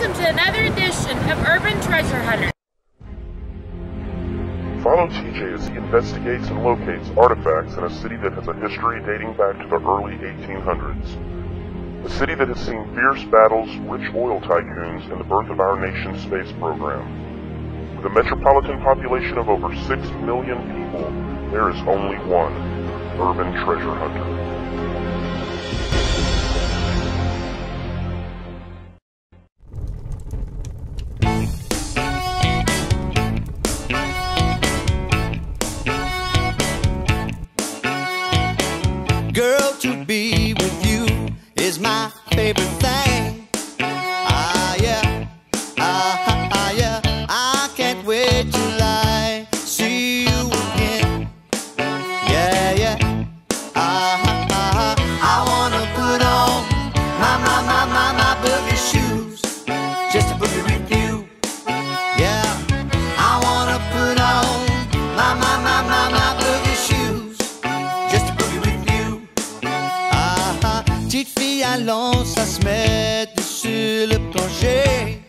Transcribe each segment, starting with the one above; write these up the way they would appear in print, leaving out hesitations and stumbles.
welcome to another edition of Urban Treasure Hunter. Follow TJ as he investigates and locates artifacts in a city that has a history dating back to the early 1800s. A city that has seen fierce battles, rich oil tycoons, and the birth of our nation's space program. With a metropolitan population of over 6 million people, there is only one urban treasure hunter. Girl, to be with you is my favorite thing. Ah, yeah, yeah. I can't wait till I see you again. Yeah, yeah. I wanna put on my boogie shoes just to boogie with you. Yeah, I wanna put on my boogie shoes just to boogie with you. Petite fille allons à se mettre sur le plancher.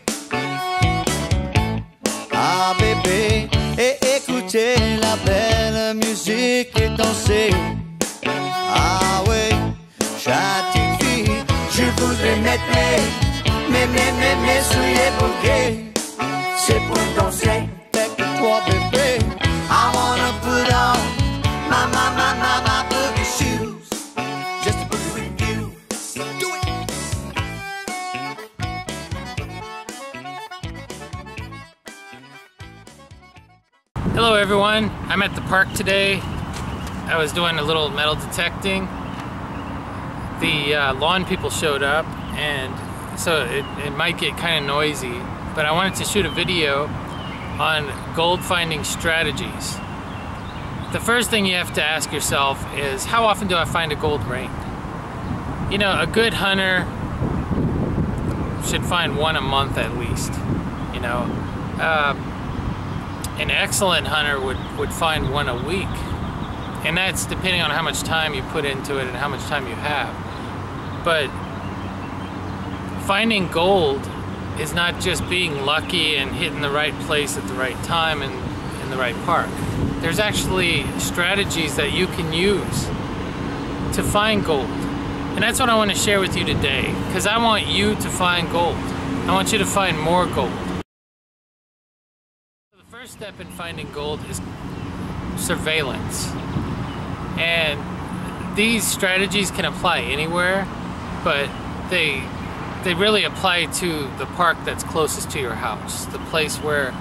Ah bébé, et écouter la belle musique et danser. Ah ouais, petite fille, je voudrais mettre mes souliers bouquets. C'est pour danser avec toi bébé. I wanna put on my boogie shoes just to boogie with you. Do it. Hello everyone, I'm at the park today. I was doing a little metal detecting. The lawn people showed up, and so it might get kind of noisy, but I wanted to shoot a video on gold finding strategies. The first thing you have to ask yourself is, how often do I find a gold ring? You know, a good hunter should find one a month at least. You know, an excellent hunter would find one a week, and that's depending on how much time you put into it and how much time you have. But finding gold is not just being lucky and hitting the right place at the right time and in the right park. There's actually strategies that you can use to find gold. And that's what I want to share with you today, because I want you to find gold. I want you to find more gold. The first step in finding gold is surveillance. And these strategies can apply anywhere, but they really apply to the park that's closest to your house, the place where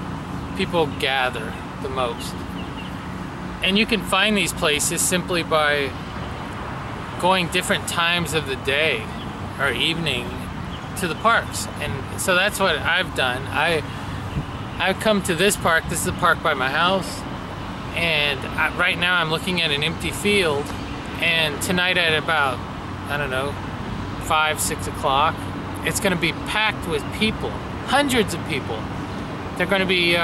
people gather the most. And you can find these places simply by going different times of the day or evening to the parks. And so that's what I've done. I've come to this park. This is a park by my house, and right now I'm looking at an empty field, and tonight at about, I don't know, 5, 6 o'clock, it's going to be packed with people, hundreds of people. They're going to be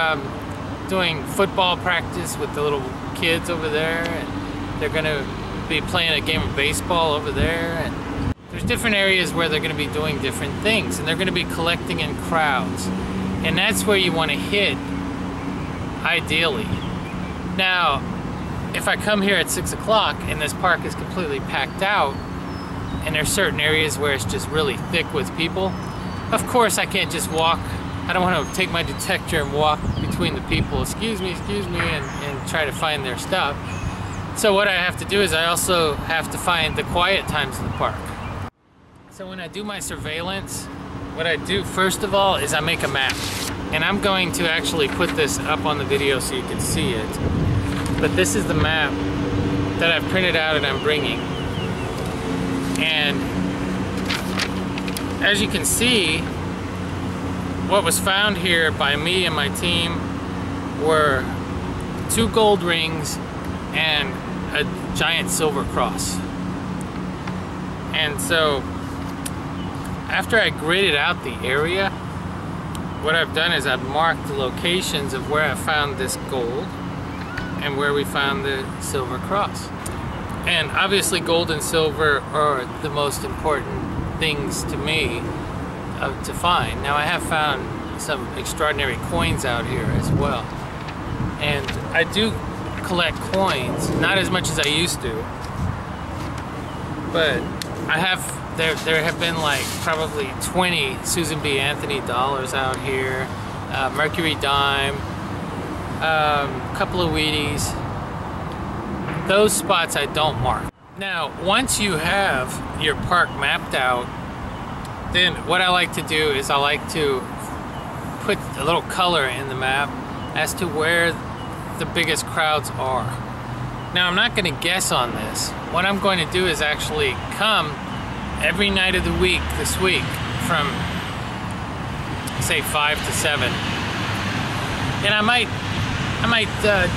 doing football practice with the little kids over there, and they're going to be playing a game of baseball over there, and there's different areas where they're going to be doing different things, and they're going to be collecting in crowds, and that's where you want to hit ideally. Now, if I come here at 6 o'clock and this park is completely packed out, and there's certain areas where it's just really thick with people, of course I can't just walk. I don't want to take my detector and walk between the people, excuse me, and try to find their stuff. So what I have to do is I also have to find the quiet times of the park. So when I do my surveillance, what I do first of all is I make a map. And I'm going to actually put this up on the video so you can see it. But this is the map that I've printed out and I'm bringing. And as you can see, what was found here by me and my team were 2 gold rings and a giant silver cross. And so after I gridded out the area, what I've done is I've marked the locations of where I found this gold and where we found the silver cross. And obviously gold and silver are the most important things to me. to find. Now I have found some extraordinary coins out here as well. And I do collect coins, not as much as I used to, but there have been like probably 20 Susan B. Anthony dollars out here, Mercury dime, a couple of Wheaties. Those spots I don't mark. Now, once you have your park mapped out, then what I like to do is I like to put a little color in the map as to where the biggest crowds are. Now, I'm not going to guess on this. What I'm going to do is actually come every night of the week this week from, say, 5 to 7. And I might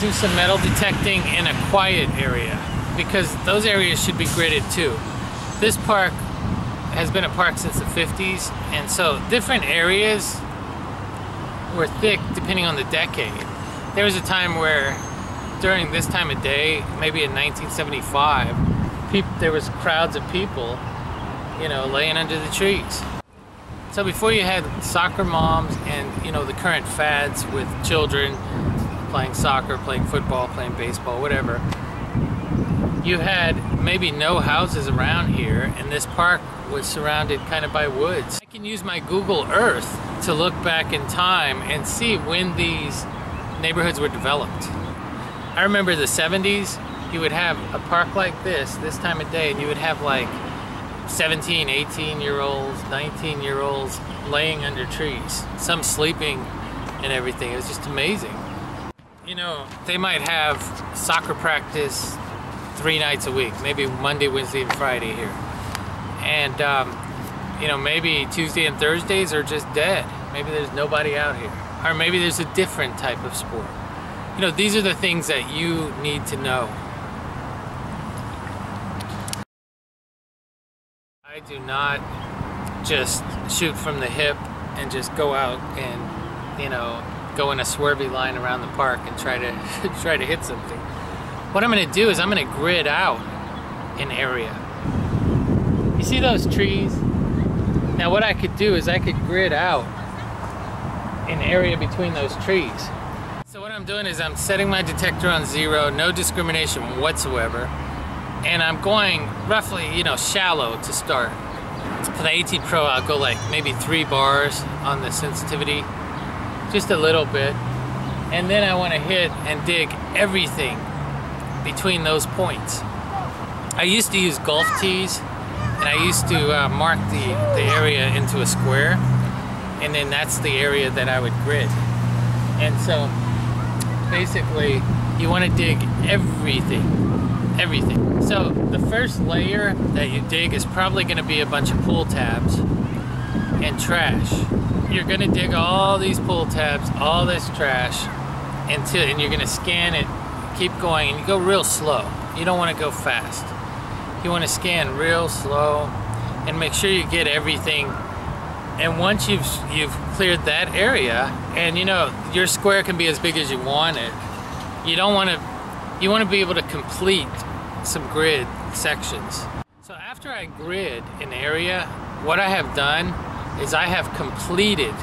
do some metal detecting in a quiet area, because those areas should be gridded too. This park has been a park since the 50s, and so different areas were thick depending on the decade. There was a time where during this time of day, maybe in 1975, there was crowds of people, you know, laying under the trees. So before you had soccer moms and, you know, the current fads with children playing soccer, playing football, playing baseball, whatever, you had maybe no houses around here, and this park was surrounded kind of by woods. I can use my Google Earth to look back in time and see when these neighborhoods were developed. I remember the 70s, you would have a park like this time of day, and you would have like 17, 18-year-olds, 19-year-olds laying under trees, some sleeping and everything. It was just amazing. You know, they might have soccer practice 3 nights a week, maybe Monday, Wednesday, and Friday here. And, you know, maybe Tuesday and Thursdays are just dead. Maybe there's nobody out here. Or maybe there's a different type of sport. You know, these are the things that you need to know. I do not just shoot from the hip and just go out and, you know, go in a swervy line around the park and try to hit something. What I'm going to do is I'm going to grid out an area. You see those trees? Now what I could do is I could grid out an area between those trees. So what I'm doing is I'm setting my detector on 0, no discrimination whatsoever, and I'm going roughly, you know, shallow to start. For the AT Pro, I'll go like maybe 3 bars on the sensitivity, just a little bit, and then I want to hit and dig everything between those points. I used to use golf tees, and I used to mark the area into a square, and then that's the area that I would grid. And so basically you want to dig everything. So the first layer that you dig is probably going to be a bunch of pull tabs and trash. You're going to dig all these pull tabs, all this trash, and you're going to scan it, keep going, and you go real slow. You don't want to go fast. You want to scan real slow and make sure you get everything. And once you've cleared that area, and you know, your square can be as big as you want it, you want to be able to complete some grid sections. So after I grid an area, what I have done is I have completed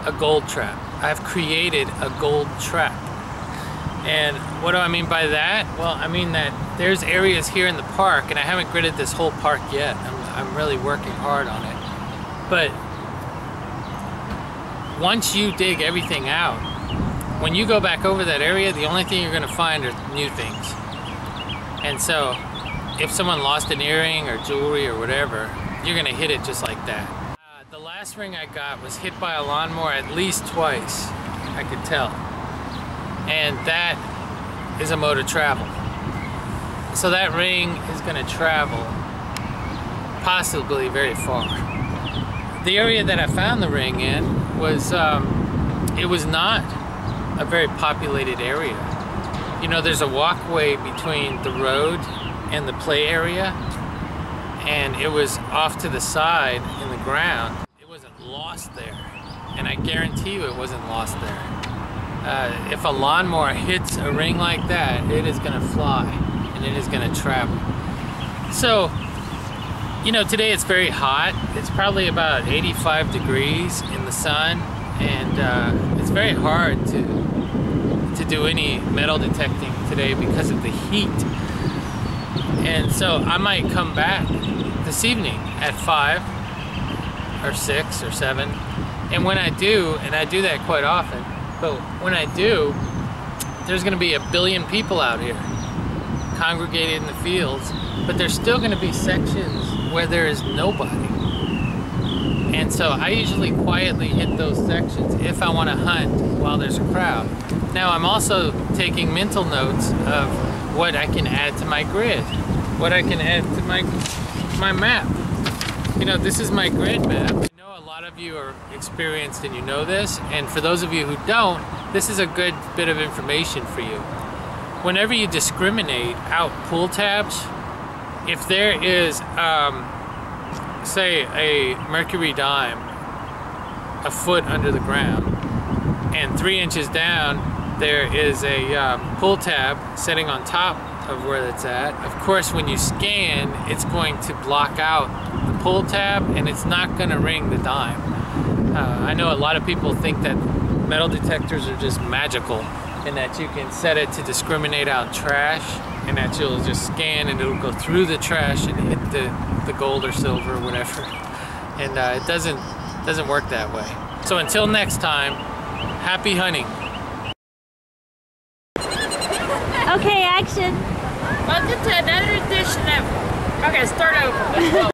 a gold trap. I've created a gold trap. And what do I mean by that? Well, I mean that there's areas here in the park, and I haven't gridded this whole park yet. I'm really working hard on it. But once you dig everything out, when you go back over that area, the only thing you're going to find are new things. And so if someone lost an earring or jewelry or whatever, you're going to hit it just like that. The last ring I got was hit by a lawnmower at least twice, I could tell. And that is a mode of travel. So that ring is going to travel possibly very far. The area that I found the ring in was, it was not a very populated area. You know, there's a walkway between the road and the play area, and it was off to the side in the ground. It wasn't lost there, and I guarantee you it wasn't lost there. If a lawnmower hits a ring like that, it is going to fly, and it is going to travel. So You know, today it's very hot. It's probably about 85 degrees in the sun, and it's very hard to do any metal detecting today because of the heat. And so I might come back this evening at 5 or 6 or 7, and when I do, and I do that quite often, but when I do, there's going to be 1 billion people out here congregated in the fields, but there's still going to be sections where there is nobody. And so I usually quietly hit those sections if I want to hunt while there's a crowd. Now I'm also taking mental notes of what I can add to my grid, what I can add to my map. You know, this is my grid map. I know a lot of you are experienced and you know this, and for those of you who don't, this is a good bit of information for you. Whenever you discriminate out pull tabs, if there is, say, a mercury dime a foot under the ground, and 3 inches down there is a pull tab sitting on top of where it's at, of course when you scan, it's going to block out the pull tab and it's not going to ring the dime. I know a lot of people think that metal detectors are just magical, and that you can set it to discriminate out trash, and that you'll just scan and it'll go through the trash and hit the gold or silver or whatever. And it doesn't work that way. So until next time, happy hunting. Okay, action. Welcome to another edition of... Okay, start over.